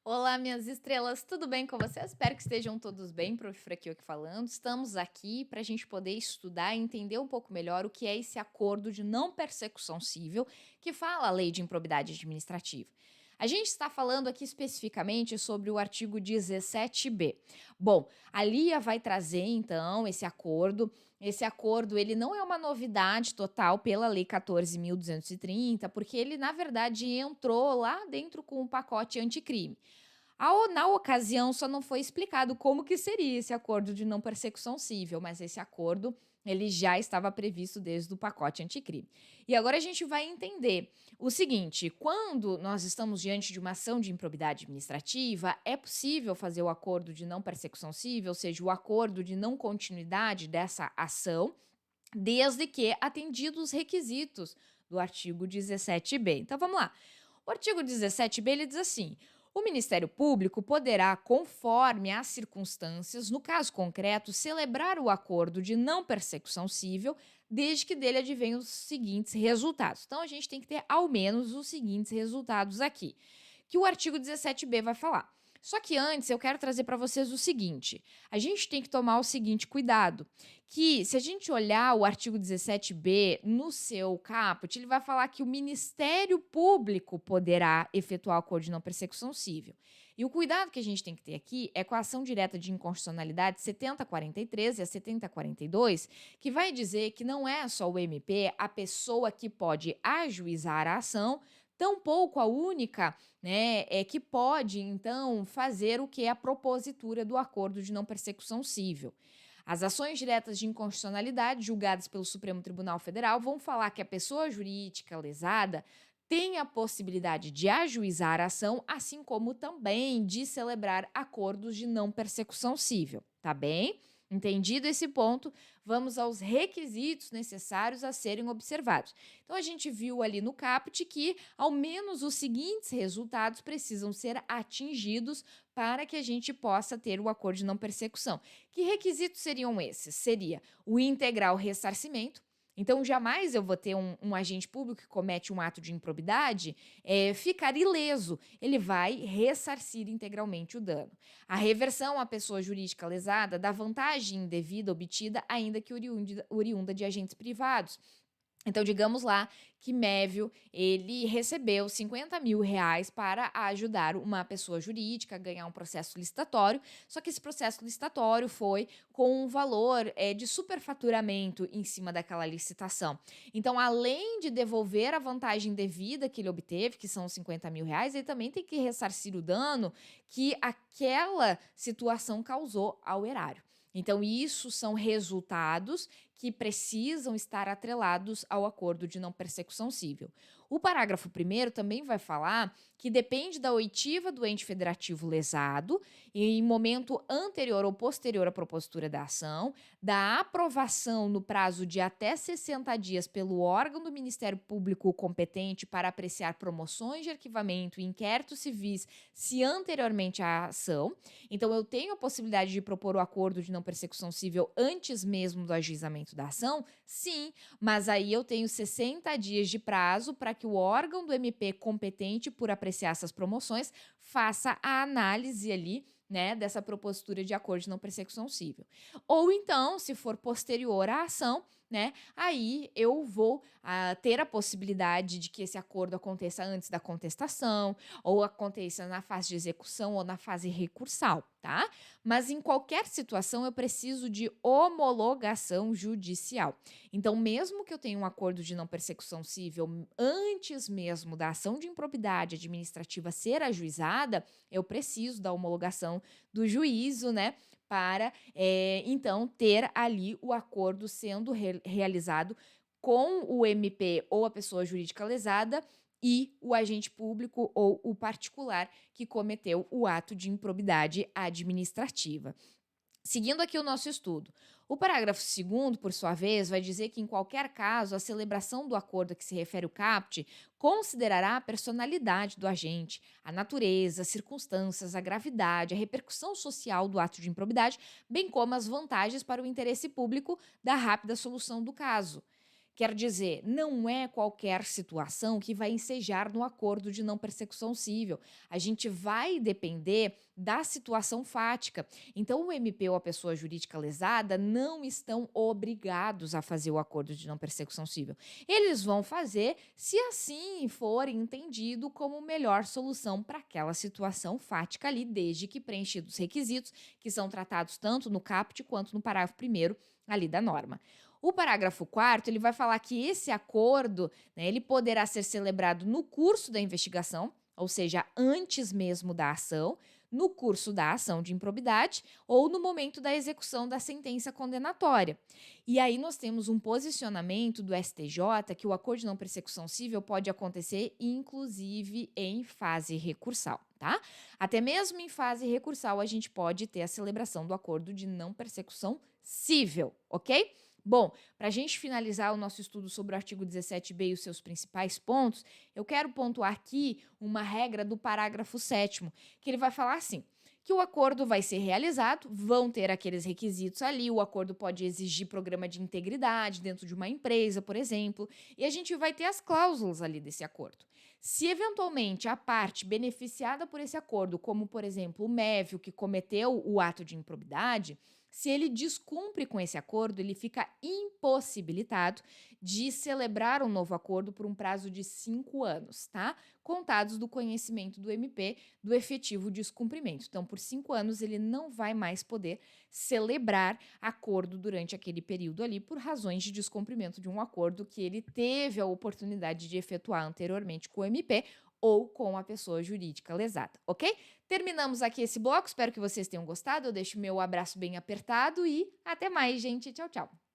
Olá, minhas estrelas, tudo bem com vocês? Espero que estejam todos bem, Prof. Fraquio aqui falando. Estamos aqui para a gente poder estudar e entender um pouco melhor o que é esse acordo de não persecução civil que fala a lei de improbidade administrativa. A gente está falando aqui especificamente sobre o artigo 17b. Bom, a Lia vai trazer então esse acordo. Esse acordo ele não é uma novidade total pela Lei 14.230, porque ele na verdade entrou lá dentro com o pacote anticrime. Na ocasião, só não foi explicado como que seria esse acordo de não persecução civil, mas esse acordo ele já estava previsto desde o pacote anticrime. E agora a gente vai entender o seguinte: quando nós estamos diante de uma ação de improbidade administrativa, é possível fazer o acordo de não persecução civil, ou seja, o acordo de não continuidade dessa ação, desde que atendidos os requisitos do artigo 17b. Então vamos lá. O artigo 17b ele diz assim: o Ministério Público poderá, conforme as circunstâncias, no caso concreto, celebrar o acordo de não persecução civil, desde que dele advenham os seguintes resultados. Então a gente tem que ter ao menos os seguintes resultados aqui, que o artigo 17b vai falar. Só que antes eu quero trazer para vocês o seguinte: a gente tem que tomar o seguinte cuidado, que se a gente olhar o artigo 17b no seu caput, ele vai falar que o Ministério Público poderá efetuar o acordo de não persecução civil. E o cuidado que a gente tem que ter aqui é com a ação direta de inconstitucionalidade 7043 e a 7042, que vai dizer que não é só o MP a pessoa que pode ajuizar a ação, tampouco a única, né, que pode, então, fazer o que é a propositura do acordo de não persecução civil. As ações diretas de inconstitucionalidade julgadas pelo Supremo Tribunal Federal vão falar que a pessoa jurídica lesada tem a possibilidade de ajuizar a ação, assim como também de celebrar acordos de não persecução civil, tá bem? Entendido esse ponto, vamos aos requisitos necessários a serem observados. Então, a gente viu ali no caput que ao menos os seguintes resultados precisam ser atingidos para que a gente possa ter o acordo de não persecução. Que requisitos seriam esses? Seria o integral ressarcimento. Então, jamais eu vou ter um agente público que comete um ato de improbidade ficar ileso. Ele vai ressarcir integralmente o dano. A reversão à pessoa jurídica lesada da vantagem indevida obtida, ainda que oriunda de agentes privados. Então, digamos lá que Mévio, ele recebeu R$ 50.000 para ajudar uma pessoa jurídica a ganhar um processo licitatório, só que esse processo licitatório foi com um valor de superfaturamento em cima daquela licitação. Então, além de devolver a vantagem devida que ele obteve, que são R$ 50.000, ele também tem que ressarcir o dano que aquela situação causou ao erário. Então, isso são resultados que precisam estar atrelados ao acordo de não persecução civil. O parágrafo 1º também vai falar que depende da oitiva do ente federativo lesado e em momento anterior ou posterior à propositura da ação, da aprovação no prazo de até 60 dias pelo órgão do Ministério Público competente para apreciar promoções de arquivamento e inquéritos civis se anteriormente à ação. Então, eu tenho a possibilidade de propor o acordo de não persecução civil antes mesmo do ajuizamento da ação? Sim, mas aí eu tenho 60 dias de prazo para que o órgão do MP competente por apreciar essas promoções faça a análise ali, né, dessa propositura de acordo de não persecução civil. Ou então, se for posterior à ação, né, aí eu vou ter a possibilidade de que esse acordo aconteça antes da contestação, ou aconteça na fase de execução ou na fase recursal, tá? Mas em qualquer situação eu preciso de homologação judicial. Então, mesmo que eu tenha um acordo de não persecução civil antes mesmo da ação de improbidade administrativa ser ajuizada, eu preciso da homologação do juízo, né? Para, então, ter ali o acordo sendo realizado com o MP ou a pessoa jurídica lesada e o agente público ou o particular que cometeu o ato de improbidade administrativa. Seguindo aqui o nosso estudo, o parágrafo 2º, por sua vez, vai dizer que em qualquer caso a celebração do acordo a que se refere o caput considerará a personalidade do agente, a natureza, as circunstâncias, a gravidade, a repercussão social do ato de improbidade, bem como as vantagens para o interesse público da rápida solução do caso. Quer dizer, não é qualquer situação que vai ensejar no acordo de não persecução civil. A gente vai depender da situação fática. Então, o MP ou a pessoa jurídica lesada não estão obrigados a fazer o acordo de não persecução civil. Eles vão fazer se assim for entendido como melhor solução para aquela situação fática ali, desde que preenchidos os requisitos que são tratados tanto no caput quanto no parágrafo primeiro ali da norma. O parágrafo 4º, ele vai falar que esse acordo, né, ele poderá ser celebrado no curso da investigação, ou seja, antes mesmo da ação, no curso da ação de improbidade ou no momento da execução da sentença condenatória. E aí nós temos um posicionamento do STJ que o acordo de não persecução civil pode acontecer inclusive em fase recursal, tá? Até mesmo em fase recursal a gente pode ter a celebração do acordo de não persecução civil, ok? Bom, para a gente finalizar o nosso estudo sobre o artigo 17b e os seus principais pontos, eu quero pontuar aqui uma regra do parágrafo 7º, que ele vai falar assim, que o acordo vai ser realizado, vão ter aqueles requisitos ali, o acordo pode exigir programa de integridade dentro de uma empresa, por exemplo, e a gente vai ter as cláusulas ali desse acordo. Se eventualmente a parte beneficiada por esse acordo, como por exemplo o Mévio, que cometeu o ato de improbidade, se ele descumpre com esse acordo, ele fica impossibilitado de celebrar um novo acordo por um prazo de 5 anos, tá? Contados do conhecimento do MP do efetivo descumprimento. Então, por 5 anos, ele não vai mais poder celebrar acordo durante aquele período ali por razões de descumprimento de um acordo que ele teve a oportunidade de efetuar anteriormente com o MP ou com a pessoa jurídica lesada, ok? Terminamos aqui esse bloco, espero que vocês tenham gostado. Eu deixo meu abraço bem apertado e até mais, gente. Tchau, tchau.